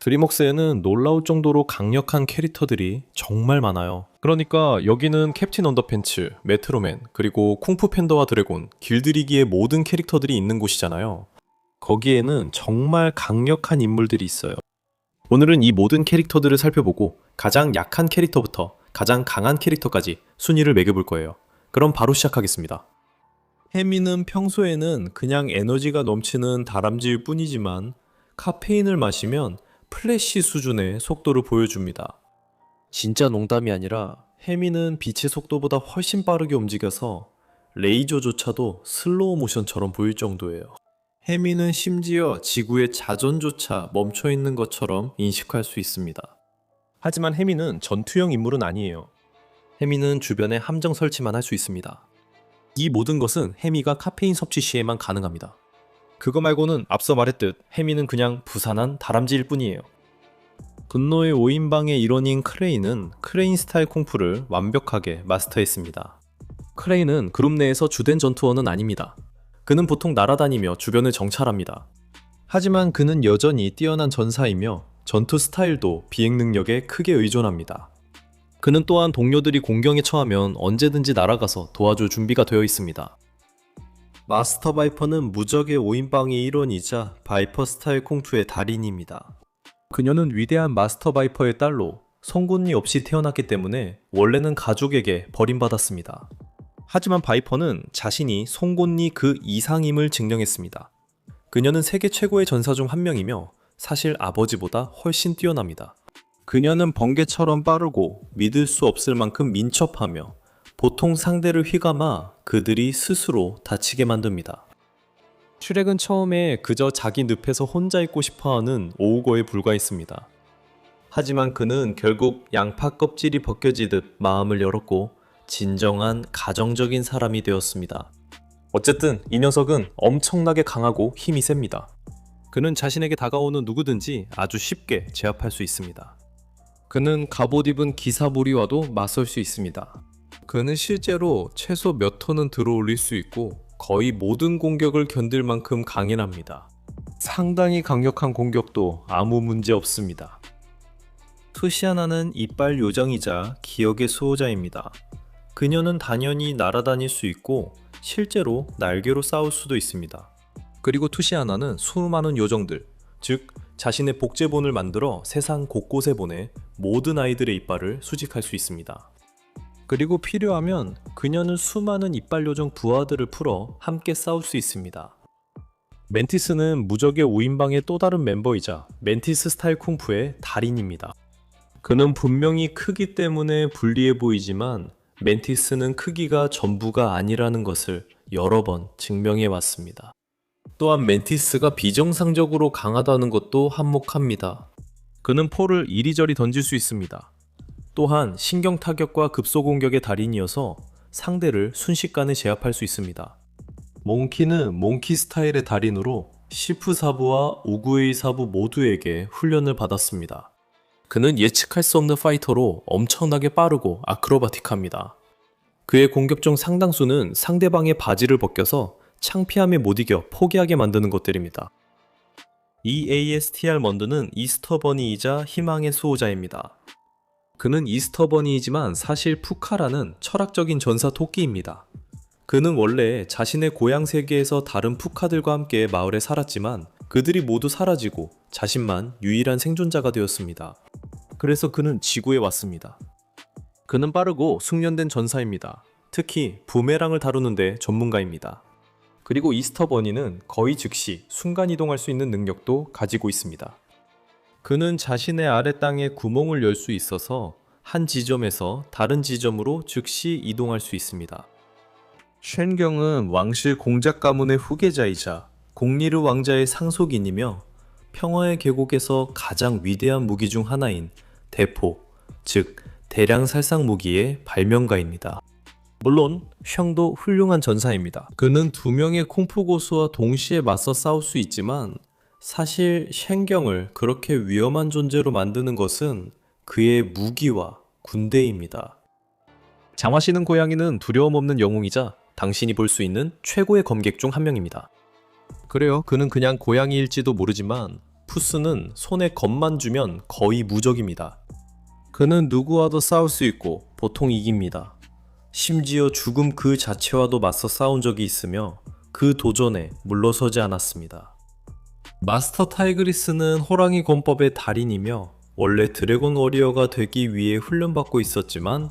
드림웍스에는 놀라울 정도로 강력한 캐릭터들이 정말 많아요. 그러니까 여기는 캡틴 언더팬츠, 메트로맨, 그리고 쿵푸 팬더와 드래곤, 길들이기의 모든 캐릭터들이 있는 곳이잖아요. 거기에는 정말 강력한 인물들이 있어요. 오늘은 이 모든 캐릭터들을 살펴보고 가장 약한 캐릭터부터 가장 강한 캐릭터까지 순위를 매겨볼 거예요. 그럼 바로 시작하겠습니다. 해미는 평소에는 그냥 에너지가 넘치는 다람쥐일 뿐이지만 카페인을 마시면 플래시 수준의 속도를 보여줍니다. 진짜 농담이 아니라 해미는 빛의 속도보다 훨씬 빠르게 움직여서 레이저조차도 슬로우 모션처럼 보일 정도예요. 해미는 심지어 지구의 자전조차 멈춰있는 것처럼 인식할 수 있습니다. 하지만 해미는 전투형 인물은 아니에요. 해미는 주변에 함정 설치만 할 수 있습니다. 이 모든 것은 해미가 카페인 섭취 시에만 가능합니다. 그거 말고는 앞서 말했듯 해미는 그냥 부산한 다람쥐일 뿐이에요. 분노의 5인방의 일원인 크레인은 크레인 스타일 쿵푸를 완벽하게 마스터했습니다. 크레인은 그룹 내에서 주된 전투원은 아닙니다. 그는 보통 날아다니며 주변을 정찰합니다. 하지만 그는 여전히 뛰어난 전사이며 전투 스타일도 비행 능력에 크게 의존합니다. 그는 또한 동료들이 공경에 처하면 언제든지 날아가서 도와줄 준비가 되어 있습니다. 마스터 바이퍼는 무적의 5인방의 일원이자 바이퍼 스타일 콩투의 달인입니다. 그녀는 위대한 마스터 바이퍼의 딸로 송곳니 없이 태어났기 때문에 원래는 가족에게 버림받았습니다. 하지만 바이퍼는 자신이 송곳니 그 이상임을 증명했습니다. 그녀는 세계 최고의 전사 중 한 명이며 사실 아버지보다 훨씬 뛰어납니다. 그녀는 번개처럼 빠르고 믿을 수 없을 만큼 민첩하며 보통 상대를 휘감아 그들이 스스로 다치게 만듭니다. 슈렉은 처음에 그저 자기 늪에서 혼자 있고 싶어하는 오우거에 불과했습니다. 하지만 그는 결국 양파 껍질이 벗겨지듯 마음을 열었고 진정한 가정적인 사람이 되었습니다. 어쨌든 이 녀석은 엄청나게 강하고 힘이 셉니다. 그는 자신에게 다가오는 누구든지 아주 쉽게 제압할 수 있습니다. 그는 갑옷 입은 기사무리와도 맞설 수 있습니다. 그는 실제로 최소 몇 톤은 들어올릴 수 있고 거의 모든 공격을 견딜 만큼 강인합니다. 상당히 강력한 공격도 아무 문제 없습니다. 투시아나는 이빨 요정이자 기억의 수호자입니다. 그녀는 단연히 날아다닐 수 있고 실제로 날개로 싸울 수도 있습니다. 그리고 투시아나는 수많은 요정들, 즉 자신의 복제본을 만들어 세상 곳곳에 보내 모든 아이들의 이빨을 수집할 수 있습니다. 그리고 필요하면 그녀는 수많은 이빨 요정 부하들을 풀어 함께 싸울 수 있습니다. 멘티스는 무적의 5인방의 또 다른 멤버이자 멘티스 스타일 쿵푸의 달인입니다. 그는 분명히 크기 때문에 불리해 보이지만 멘티스는 크기가 전부가 아니라는 것을 여러 번 증명해 왔습니다. 또한 멘티스가 비정상적으로 강하다는 것도 한몫합니다. 그는 포를 이리저리 던질 수 있습니다. 또한 신경 타격과 급소 공격의 달인이어서 상대를 순식간에 제압할 수 있습니다. 몽키는 몽키 스타일의 달인으로 시프 사부와 우구의 사부 모두에게 훈련을 받았습니다. 그는 예측할 수 없는 파이터로 엄청나게 빠르고 아크로바틱합니다. 그의 공격 중 상당수는 상대방의 바지를 벗겨서 창피함에 못 이겨 포기하게 만드는 것들입니다. 이 ASTR 먼드는 이스터버니이자 희망의 수호자입니다. 그는 이스터버니이지만 사실 푸카라는 철학적인 전사 토끼입니다. 그는 원래 자신의 고향 세계에서 다른 푸카들과 함께 마을에 살았지만 그들이 모두 사라지고 자신만 유일한 생존자가 되었습니다. 그래서 그는 지구에 왔습니다. 그는 빠르고 숙련된 전사입니다. 특히 부메랑을 다루는데 전문가입니다. 그리고 이스터버니는 거의 즉시 순간이동할 수 있는 능력도 가지고 있습니다. 그는 자신의 아래 땅에 구멍을 열 수 있어서 한 지점에서 다른 지점으로 즉시 이동할 수 있습니다. 쉔경은 왕실 공작 가문의 후계자이자 공리르 왕자의 상속인이며 평화의 계곡에서 가장 위대한 무기 중 하나인 대포, 즉 대량 살상 무기의 발명가입니다. 물론 쉔도 훌륭한 전사입니다. 그는 두 명의 콩푸 고수와 동시에 맞서 싸울 수 있지만 사실 쉔경을 그렇게 위험한 존재로 만드는 것은 그의 무기와 군대입니다. 장화시는 고양이는 두려움 없는 영웅이자 당신이 볼 수 있는 최고의 검객 중 한 명입니다. 그래요, 그는 그냥 고양이일지도 모르지만 푸스는 손에 겁만 주면 거의 무적입니다. 그는 누구와도 싸울 수 있고 보통 이깁니다. 심지어 죽음 그 자체와도 맞서 싸운 적이 있으며 그 도전에 물러서지 않았습니다. 마스터 타이그리스는 호랑이 권법의 달인이며 원래 드래곤 워리어가 되기 위해 훈련받고 있었지만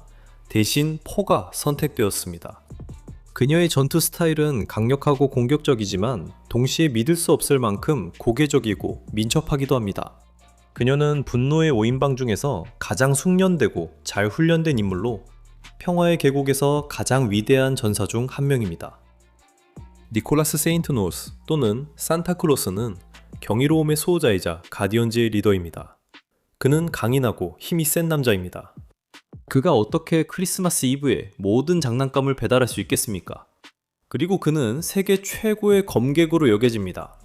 대신 포가 선택되었습니다. 그녀의 전투 스타일은 강력하고 공격적이지만 동시에 믿을 수 없을 만큼 고개적이고 민첩하기도 합니다. 그녀는 분노의 5인방 중에서 가장 숙련되고 잘 훈련된 인물로 평화의 계곡에서 가장 위대한 전사 중 한 명입니다. 니콜라스 세인트노스 또는 산타클로스는 경이로움의 수호자이자 가디언즈의 리더입니다. 그는 강인하고 힘이 센 남자입니다. 그가 어떻게 크리스마스 이브에 모든 장난감을 배달할 수 있겠습니까? 그리고 그는 세계 최고의 검객으로 여겨집니다.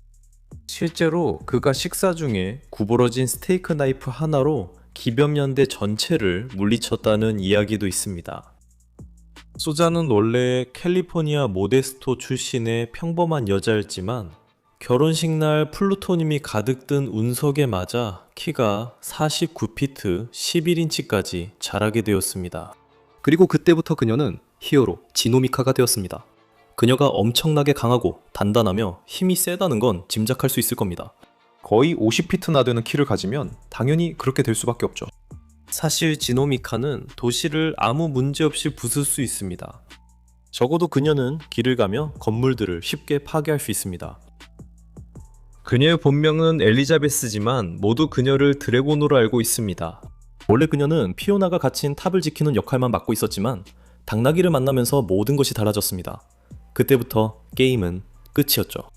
실제로 그가 식사 중에 구부러진 스테이크 나이프 하나로 기변연대 전체를 물리쳤다는 이야기도 있습니다. 소자는 원래 캘리포니아 모데스토 출신의 평범한 여자였지만 결혼식 날 플루토늄이 가득 든 운석에 맞아 키가 49피트 11인치까지 자라게 되었습니다. 그리고 그때부터 그녀는 히어로 지노미카가 되었습니다. 그녀가 엄청나게 강하고 단단하며 힘이 세다는 건 짐작할 수 있을 겁니다. 거의 50피트나 되는 키를 가지면 당연히 그렇게 될 수밖에 없죠. 사실 지노미카는 도시를 아무 문제 없이 부술 수 있습니다. 적어도 그녀는 길을 가며 건물들을 쉽게 파괴할 수 있습니다. 그녀의 본명은 엘리자베스지만 모두 그녀를 드래곤으로 알고 있습니다. 원래 그녀는 피오나가 갇힌 탑을 지키는 역할만 맡고 있었지만 당나귀를 만나면서 모든 것이 달라졌습니다. 그때부터 게임은 끝이었죠.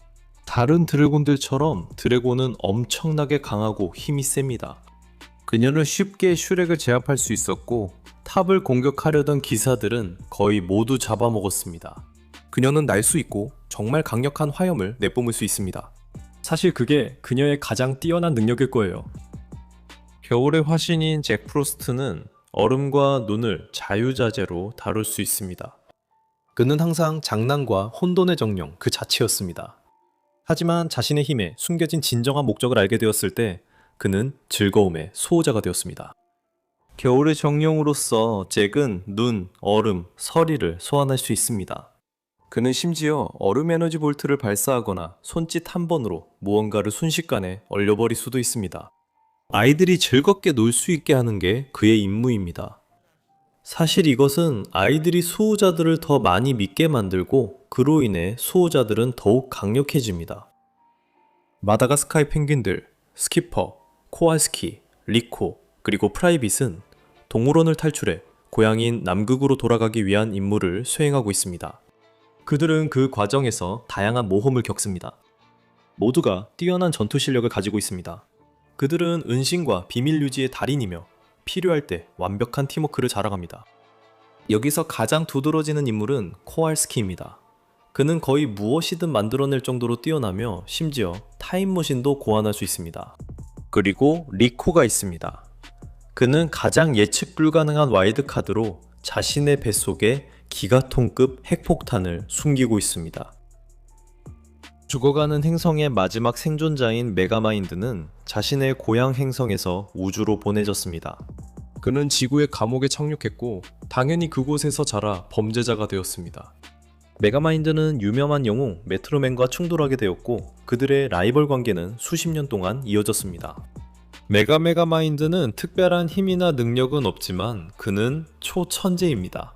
다른 드래곤들처럼 드래곤은 엄청나게 강하고 힘이 셉니다. 그녀는 쉽게 슈렉을 제압할 수 있었고 탑을 공격하려던 기사들은 거의 모두 잡아먹었습니다. 그녀는 날 수 있고 정말 강력한 화염을 내뿜을 수 있습니다. 사실 그게 그녀의 가장 뛰어난 능력일 거예요. 겨울의 화신인 잭 프로스트는 얼음과 눈을 자유자재로 다룰 수 있습니다. 그는 항상 장난과 혼돈의 정령 그 자체였습니다. 하지만 자신의 힘에 숨겨진 진정한 목적을 알게 되었을 때 그는 즐거움의 수호자가 되었습니다. 겨울의 정령으로서 잭은 눈, 얼음, 서리를 소환할 수 있습니다. 그는 심지어 얼음 에너지 볼트를 발사하거나 손짓 한 번으로 무언가를 순식간에 얼려버릴 수도 있습니다. 아이들이 즐겁게 놀 수 있게 하는 게 그의 임무입니다. 사실 이것은 아이들이 수호자들을 더 많이 믿게 만들고 그로 인해 수호자들은 더욱 강력해집니다. 마다가스카르 펭귄들, 스키퍼, 코알스키, 리코, 그리고 프라이빗은 동물원을 탈출해 고향인 남극으로 돌아가기 위한 임무를 수행하고 있습니다. 그들은 그 과정에서 다양한 모험을 겪습니다. 모두가 뛰어난 전투 실력을 가지고 있습니다. 그들은 은신과 비밀 유지의 달인이며 필요할 때 완벽한 팀워크를 자랑합니다. 여기서 가장 두드러지는 인물은 코알스키입니다. 그는 거의 무엇이든 만들어낼 정도로 뛰어나며 심지어 타임머신도 고안할 수 있습니다. 그리고 리코가 있습니다. 그는 가장 예측 불가능한 와일드카드로 자신의 뱃속에 기가톤급 핵폭탄을 숨기고 있습니다. 죽어가는 행성의 마지막 생존자인 메가마인드는 자신의 고향 행성에서 우주로 보내졌습니다. 그는 지구의 감옥에 착륙했고 당연히 그곳에서 자라 범죄자가 되었습니다. 메가마인드는 유명한 영웅 메트로맨과 충돌하게 되었고 그들의 라이벌 관계는 수십 년 동안 이어졌습니다. 메가마인드는 특별한 힘이나 능력은 없지만 그는 초천재입니다.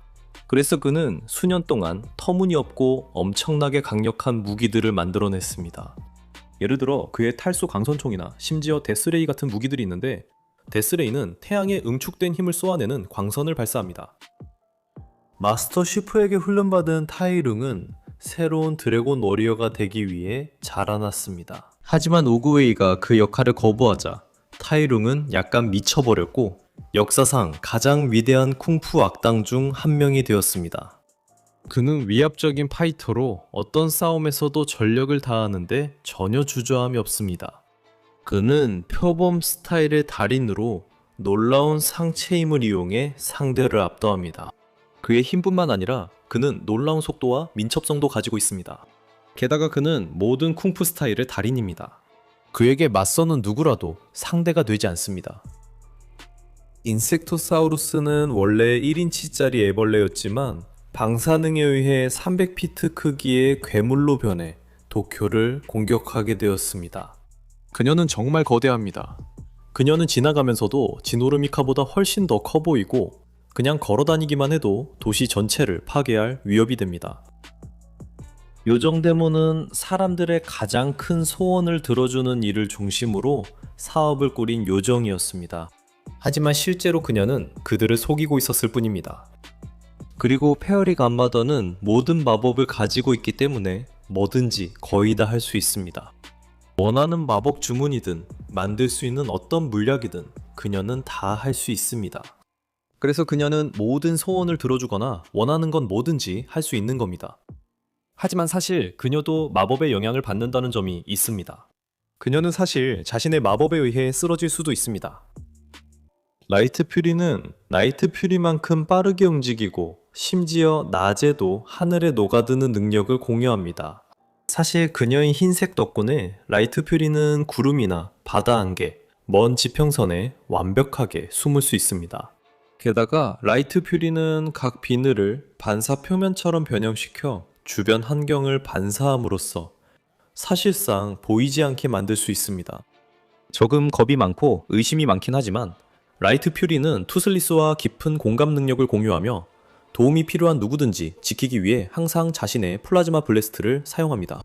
그래서 그는 수년 동안 터무니없고 엄청나게 강력한 무기들을 만들어냈습니다. 예를 들어 그의 탈수 광선총이나 심지어 데스레이 같은 무기들이 있는데 데스레이는 태양의 응축된 힘을 쏘아내는 광선을 발사합니다. 마스터 슈퍼에게 훈련받은 타이룽은 새로운 드래곤 워리어가 되기 위해 자라났습니다. 하지만 오그웨이가 그 역할을 거부하자 타이룽은 약간 미쳐버렸고 역사상 가장 위대한 쿵푸 악당 중 한 명이 되었습니다. 그는 위압적인 파이터로 어떤 싸움에서도 전력을 다하는데 전혀 주저함이 없습니다. 그는 표범 스타일의 달인으로 놀라운 상체 힘을 이용해 상대를 압도합니다. 그의 힘뿐만 아니라 그는 놀라운 속도와 민첩성도 가지고 있습니다. 게다가 그는 모든 쿵푸 스타일의 달인입니다. 그에게 맞서는 누구라도 상대가 되지 않습니다. 인섹토사우루스는 원래 1인치짜리 애벌레였지만 방사능에 의해 300피트 크기의 괴물로 변해 도쿄를 공격하게 되었습니다. 그녀는 정말 거대합니다. 그녀는 지나가면서도 지노르미카보다 훨씬 더 커 보이고 그냥 걸어다니기만 해도 도시 전체를 파괴할 위협이 됩니다. 요정데모는 사람들의 가장 큰 소원을 들어주는 일을 중심으로 사업을 꾸린 요정이었습니다. 하지만 실제로 그녀는 그들을 속이고 있었을 뿐입니다. 그리고 페어리 감마더는 모든 마법을 가지고 있기 때문에 뭐든지 거의 다 할 수 있습니다. 원하는 마법 주문이든 만들 수 있는 어떤 물약이든 그녀는 다 할 수 있습니다. 그래서 그녀는 모든 소원을 들어주거나 원하는 건 뭐든지 할 수 있는 겁니다. 하지만 사실 그녀도 마법의 영향을 받는다는 점이 있습니다. 그녀는 사실 자신의 마법에 의해 쓰러질 수도 있습니다. 라이트 퓨리는 나이트 퓨리만큼 빠르게 움직이고 심지어 낮에도 하늘에 녹아드는 능력을 공유합니다. 사실 그녀의 흰색 덕분에 라이트 퓨리는 구름이나 바다 안개, 먼 지평선에 완벽하게 숨을 수 있습니다. 게다가 라이트 퓨리는 각 비늘을 반사 표면처럼 변형시켜 주변 환경을 반사함으로써 사실상 보이지 않게 만들 수 있습니다. 조금 겁이 많고 의심이 많긴 하지만 라이트 퓨리는 투슬리스와 깊은 공감 능력을 공유하며 도움이 필요한 누구든지 지키기 위해 항상 자신의 플라즈마 블래스트를 사용합니다.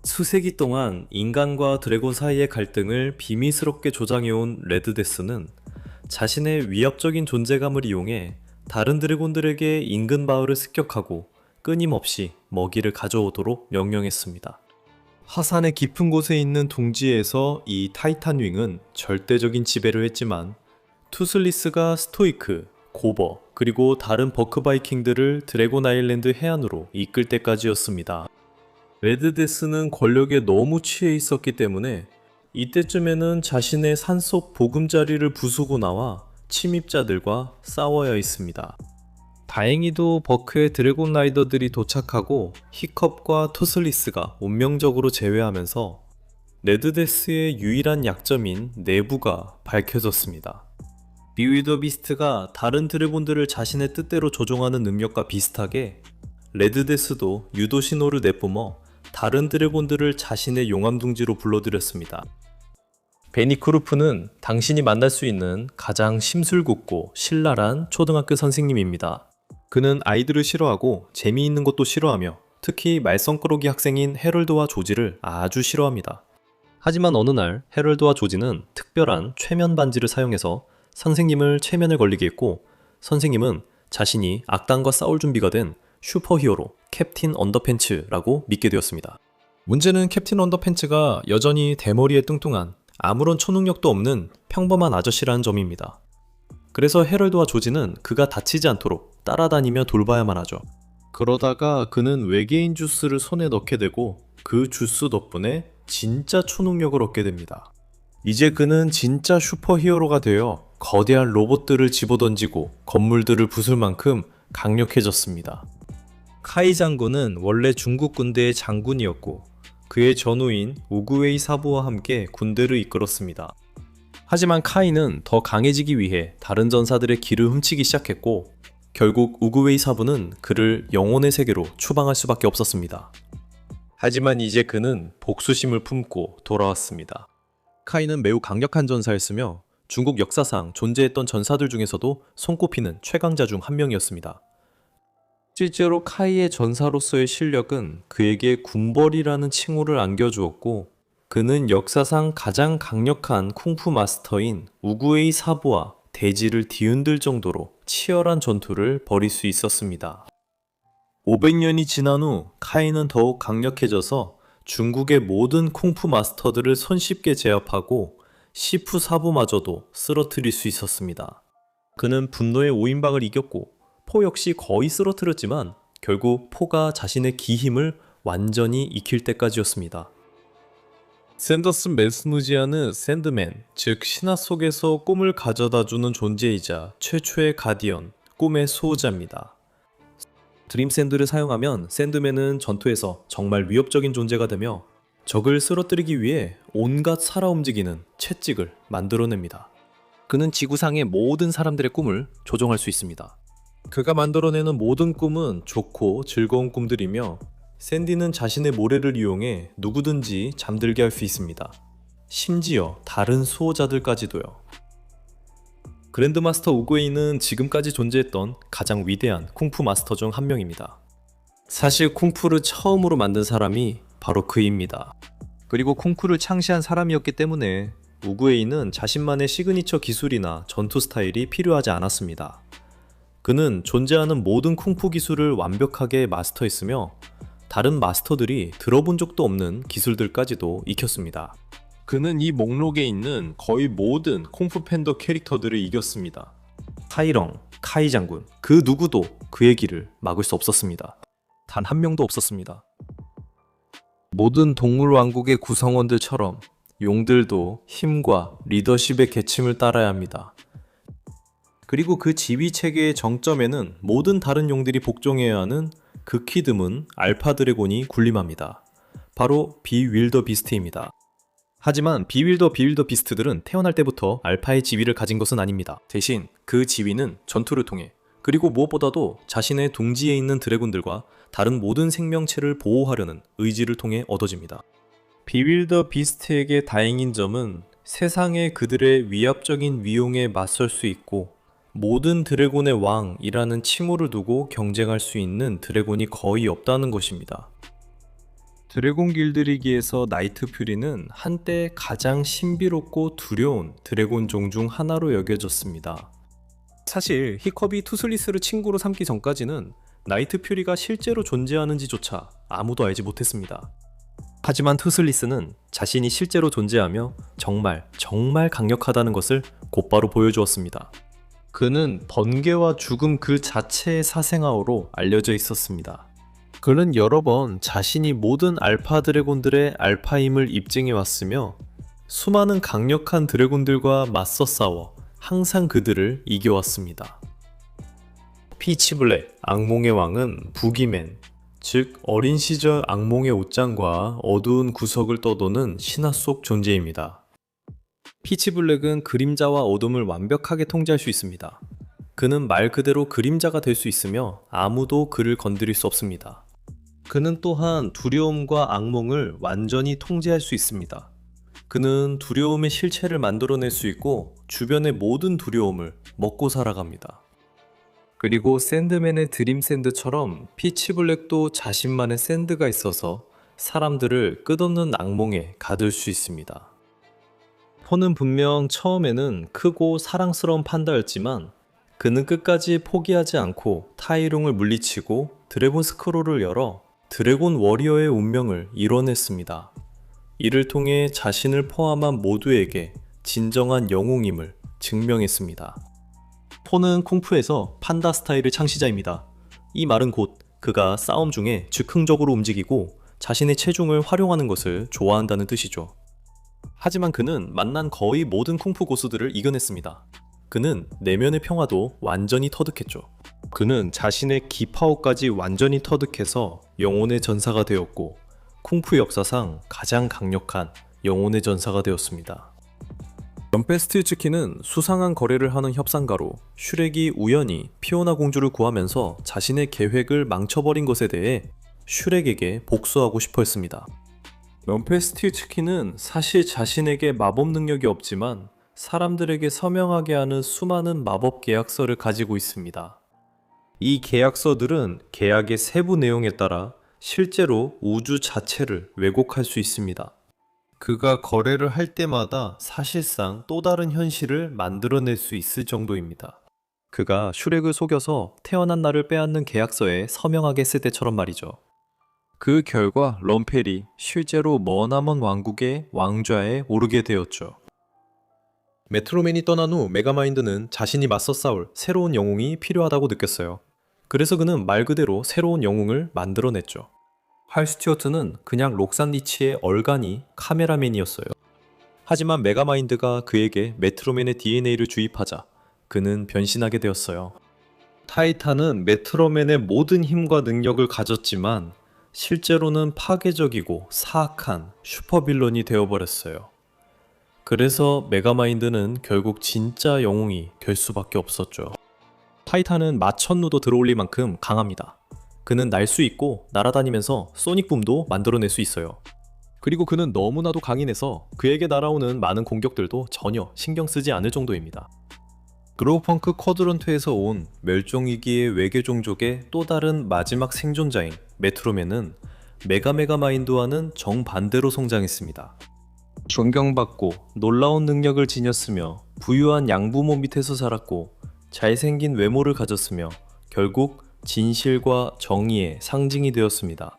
수세기 동안 인간과 드래곤 사이의 갈등을 비밀스럽게 조장해온 레드데스는 자신의 위협적인 존재감을 이용해 다른 드래곤들에게 인근 마을을 습격하고 끊임없이 먹이를 가져오도록 명령했습니다. 화산의 깊은 곳에 있는 둥지에서 이 타이탄 윙은 절대적인 지배를 했지만 투슬리스가 스토이크, 고버, 그리고 다른 버크 바이킹들을 드래곤 아일랜드 해안으로 이끌 때까지였습니다. 레드데스는 권력에 너무 취해 있었기 때문에 이때쯤에는 자신의 산속 보금자리를 부수고 나와 침입자들과 싸워야 했습니다. 다행히도 버크의 드래곤 라이더들이 도착하고 히컵과 투슬리스가 운명적으로 제외하면서 레드데스의 유일한 약점인 내부가 밝혀졌습니다. 비위더 비스트가 다른 드래곤들을 자신의 뜻대로 조종하는 능력과 비슷하게 레드데스도 유도 신호를 내뿜어 다른 드래곤들을 자신의 용암둥지로 불러들였습니다. 베니크루프는 당신이 만날 수 있는 가장 심술궂고 신랄한 초등학교 선생님입니다. 그는 아이들을 싫어하고 재미있는 것도 싫어하며 특히 말썽꾸러기 학생인 헤럴드와 조지를 아주 싫어합니다. 하지만 어느 날 헤럴드와 조지는 특별한 최면 반지를 사용해서 선생님을 최면을 걸리게 했고 선생님은 자신이 악당과 싸울 준비가 된 슈퍼히어로 캡틴 언더팬츠라고 믿게 되었습니다. 문제는 캡틴 언더팬츠가 여전히 대머리에 뚱뚱한 아무런 초능력도 없는 평범한 아저씨라는 점입니다. 그래서 헤럴드와 조지는 그가 다치지 않도록 따라다니며 돌봐야만 하죠. 그러다가 그는 외계인 주스를 손에 넣게 되고 그 주스 덕분에 진짜 초능력을 얻게 됩니다. 이제 그는 진짜 슈퍼히어로가 되어 거대한 로봇들을 집어던지고 건물들을 부술 만큼 강력해졌습니다. 카이 장군은 원래 중국 군대의 장군이었고 그의 전우인 우구웨이 사부와 함께 군대를 이끌었습니다. 하지만 카이는 더 강해지기 위해 다른 전사들의 길을 훔치기 시작했고 결국 우구웨이 사부는 그를 영혼의 세계로 추방할 수밖에 없었습니다. 하지만 이제 그는 복수심을 품고 돌아왔습니다. 카이는 매우 강력한 전사였으며 중국 역사상 존재했던 전사들 중에서도 손꼽히는 최강자 중 한 명이었습니다. 실제로 카이의 전사로서의 실력은 그에게 군벌이라는 칭호를 안겨주었고 그는 역사상 가장 강력한 쿵푸 마스터인 우구웨이 사부와 대지를 뒤흔들 정도로 치열한 전투를 벌일 수 있었습니다. 500년이 지난 후 카이는 더욱 강력해져서 중국의 모든 쿵푸 마스터들을 손쉽게 제압하고 시프 사부마저도 쓰러뜨릴 수 있었습니다. 그는 분노의 5인방을 이겼고 포 역시 거의 쓰러뜨렸지만 결국 포가 자신의 기힘을 완전히 익힐 때까지였습니다. 샌더슨 맨스누지아는 샌드맨, 즉 신화 속에서 꿈을 가져다주는 존재이자 최초의 가디언, 꿈의 수호자입니다. 드림 샌드를 사용하면 샌드맨은 전투에서 정말 위협적인 존재가 되며 적을 쓰러뜨리기 위해 온갖 살아 움직이는 채찍을 만들어냅니다. 그는 지구상의 모든 사람들의 꿈을 조종할 수 있습니다. 그가 만들어내는 모든 꿈은 좋고 즐거운 꿈들이며 샌디는 자신의 모래를 이용해 누구든지 잠들게 할 수 있습니다. 심지어 다른 수호자들까지도요. 그랜드마스터 우구에이는 지금까지 존재했던 가장 위대한 쿵푸 마스터 중 한 명입니다. 사실 쿵푸를 처음으로 만든 사람이 바로 그입니다. 그리고 쿵푸를 창시한 사람이었기 때문에 우구에이는 자신만의 시그니처 기술이나 전투 스타일이 필요하지 않았습니다. 그는 존재하는 모든 쿵푸 기술을 완벽하게 마스터했으며 다른 마스터들이 들어본 적도 없는 기술들까지도 익혔습니다. 그는 이 목록에 있는 거의 모든 쿵푸 팬더 캐릭터들을 이겼습니다. 카이렁, 카이 장군, 그 누구도 그의 길을 막을 수 없었습니다. 단 한 명도 없었습니다. 모든 동물 왕국의 구성원들처럼 용들도 힘과 리더십의 계층을 따라야 합니다. 그리고 그 지휘 체계의 정점에는 모든 다른 용들이 복종해야 하는 극히 드문 알파 드래곤이 군림합니다. 바로 비윌더 비스트입니다. 하지만 비윌더 비스트들은 태어날 때부터 알파의 지위를 가진 것은 아닙니다. 대신 그 지위는 전투를 통해 그리고 무엇보다도 자신의 둥지에 있는 드래곤들과 다른 모든 생명체를 보호하려는 의지를 통해 얻어집니다. 비윌더 비스트에게 다행인 점은 세상에 그들의 위압적인 위용에 맞설 수 있고 모든 드래곤의 왕이라는 칭호를 두고 경쟁할 수 있는 드래곤이 거의 없다는 것입니다. 드래곤 길들이기에서 나이트 퓨리는 한때 가장 신비롭고 두려운 드래곤 종 중 하나로 여겨졌습니다. 사실 히커비 투슬리스를 친구로 삼기 전까지는 나이트 퓨리가 실제로 존재하는지조차 아무도 알지 못했습니다. 하지만 투슬리스는 자신이 실제로 존재하며 정말 강력하다는 것을 곧바로 보여주었습니다. 그는 번개와 죽음 그 자체의 사생아어로 알려져 있었습니다. 그는 여러 번 자신이 모든 알파 드래곤들의 알파임을 입증해 왔으며 수많은 강력한 드래곤들과 맞서 싸워 항상 그들을 이겨왔습니다. 피치블랙, 악몽의 왕은 부기맨, 즉 어린 시절 악몽의 옷장과 어두운 구석을 떠도는 신화 속 존재입니다. 피치블랙은 그림자와 어둠을 완벽하게 통제할 수 있습니다. 그는 말 그대로 그림자가 될 수 있으며 아무도 그를 건드릴 수 없습니다. 그는 또한 두려움과 악몽을 완전히 통제할 수 있습니다. 그는 두려움의 실체를 만들어낼 수 있고 주변의 모든 두려움을 먹고 살아갑니다. 그리고 샌드맨의 드림 샌드처럼 피치블랙도 자신만의 샌드가 있어서 사람들을 끝없는 악몽에 가둘 수 있습니다. 포는 분명 처음에는 크고 사랑스러운 판다였지만 그는 끝까지 포기하지 않고 타이룽을 물리치고 드래곤 스크롤을 열어 드래곤 워리어의 운명을 이뤄냈습니다. 이를 통해 자신을 포함한 모두에게 진정한 영웅임을 증명했습니다. 포는 쿵푸에서 판다 스타일의 창시자입니다. 이 말은 곧 그가 싸움 중에 즉흥적으로 움직이고 자신의 체중을 활용하는 것을 좋아한다는 뜻이죠. 하지만 그는 만난 거의 모든 쿵푸 고수들을 이겨냈습니다. 그는 내면의 평화도 완전히 터득했죠. 그는 자신의 기파오까지 완전히 터득해서 영혼의 전사가 되었고 쿵푸 역사상 가장 강력한 영혼의 전사가 되었습니다. 럼페스틸츠키는 수상한 거래를 하는 협상가로 슈렉이 우연히 피오나 공주를 구하면서 자신의 계획을 망쳐버린 것에 대해 슈렉에게 복수하고 싶어 했습니다. 럼페스틸츠키는 사실 자신에게 마법 능력이 없지만 사람들에게 서명하게 하는 수많은 마법 계약서를 가지고 있습니다. 이 계약서들은 계약의 세부 내용에 따라 실제로 우주 자체를 왜곡할 수 있습니다. 그가 거래를 할 때마다 사실상 또 다른 현실을 만들어낼 수 있을 정도입니다. 그가 슈렉을 속여서 태어난 날을 빼앗는 계약서에 서명하게 했을 때처럼 말이죠. 그 결과 럼펠이 실제로 머나먼 왕국의 왕좌에 오르게 되었죠. 메트로맨이 떠난 후 메가마인드는 자신이 맞서 싸울 새로운 영웅이 필요하다고 느꼈어요. 그래서 그는 말 그대로 새로운 영웅을 만들어냈죠. 할 스튜어트는 그냥 록산 리치의 얼간이 카메라맨이었어요. 하지만 메가마인드가 그에게 메트로맨의 DNA를 주입하자 그는 변신하게 되었어요. 타이탄은 메트로맨의 모든 힘과 능력을 가졌지만 실제로는 파괴적이고 사악한 슈퍼빌런이 되어버렸어요. 그래서 메가마인드는 결국 진짜 영웅이 될 수밖에 없었죠. 타이탄은 마천루도 들어올릴 만큼 강합니다. 그는 날 수 있고 날아다니면서 소닉붐도 만들어낼 수 있어요. 그리고 그는 너무나도 강인해서 그에게 날아오는 많은 공격들도 전혀 신경 쓰지 않을 정도입니다. 그로우펑크 쿼드런트에서 온 멸종위기의 외계 종족의 또 다른 마지막 생존자인 메트로맨은 메가마인드와는 정반대로 성장했습니다. 존경받고 놀라운 능력을 지녔으며 부유한 양부모 밑에서 자랐고 잘생긴 외모를 가졌으며 결국 진실과 정의의 상징이 되었습니다.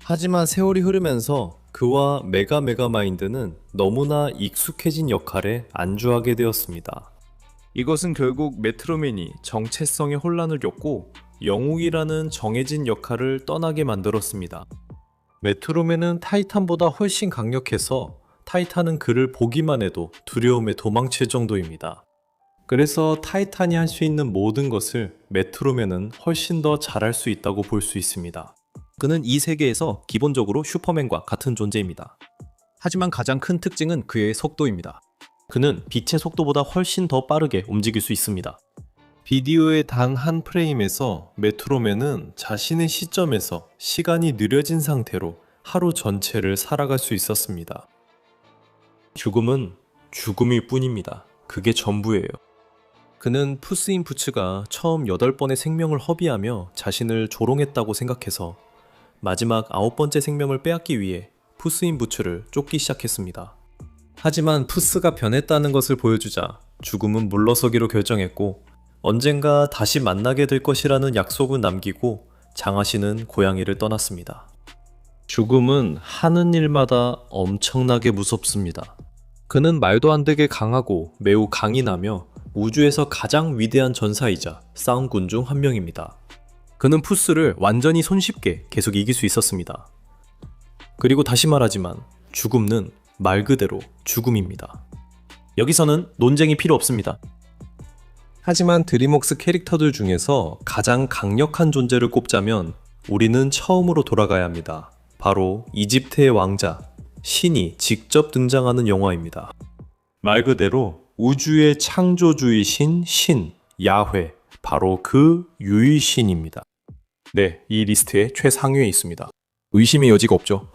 하지만 세월이 흐르면서 그와 메가마인드는 너무나 익숙해진 역할에 안주하게 되었습니다. 이것은 결국 메트로맨이 정체성의 혼란을 겪고 영웅이라는 정해진 역할을 떠나게 만들었습니다. 메트로맨은 타이탄보다 훨씬 강력해서 타이탄은 그를 보기만 해도 두려움에 도망칠 정도입니다. 그래서 타이탄이 할 수 있는 모든 것을 메트로맨은 훨씬 더 잘할 수 있다고 볼 수 있습니다. 그는 이 세계에서 기본적으로 슈퍼맨과 같은 존재입니다. 하지만 가장 큰 특징은 그의 속도입니다. 그는 빛의 속도보다 훨씬 더 빠르게 움직일 수 있습니다. 비디오의 단 한 프레임에서 메트로맨은 자신의 시점에서 시간이 느려진 상태로 하루 전체를 살아갈 수 있었습니다. 죽음은 죽음일 뿐입니다. 그게 전부예요. 그는 푸스 인 부츠가 처음 8번의 생명을 허비하며 자신을 조롱했다고 생각해서 마지막 9번째 생명을 빼앗기 위해 푸스 인 부츠를 쫓기 시작했습니다. 하지만 푸스가 변했다는 것을 보여주자 죽음은 물러서기로 결정했고 언젠가 다시 만나게 될 것이라는 약속을 남기고 장화씨는 고양이를 떠났습니다. 죽음은 하는 일마다 엄청나게 무섭습니다. 그는 말도 안 되게 강하고 매우 강인하며 우주에서 가장 위대한 전사이자 싸움꾼 중 한 명입니다. 그는 푸스를 완전히 손쉽게 계속 이길 수 있었습니다. 그리고 다시 말하지만 죽음은 말 그대로 죽음입니다. 여기서는 논쟁이 필요 없습니다. 하지만 드림웍스 캐릭터들 중에서 가장 강력한 존재를 꼽자면 우리는 처음으로 돌아가야 합니다. 바로 이집트의 왕자, 신이 직접 등장하는 영화입니다. 말 그대로 우주의 창조주이신 신, 야훼, 바로 그 유일신입니다. 네, 이 리스트의 최상위에 있습니다. 의심의 여지가 없죠.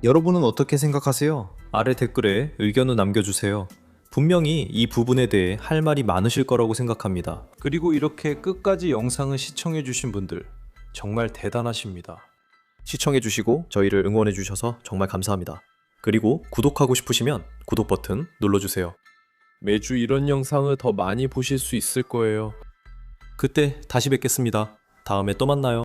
여러분은 어떻게 생각하세요? 아래 댓글에 의견을 남겨주세요. 분명히 이 부분에 대해 할 말이 많으실 거라고 생각합니다. 그리고 이렇게 끝까지 영상을 시청해주신 분들 정말 대단하십니다. 시청해주시고 저희를 응원해주셔서 정말 감사합니다. 그리고 구독하고 싶으시면 구독 버튼 눌러주세요. 매주 이런 영상을 더 많이 보실 수 있을 거예요. 그때 다시 뵙겠습니다. 다음에 또 만나요.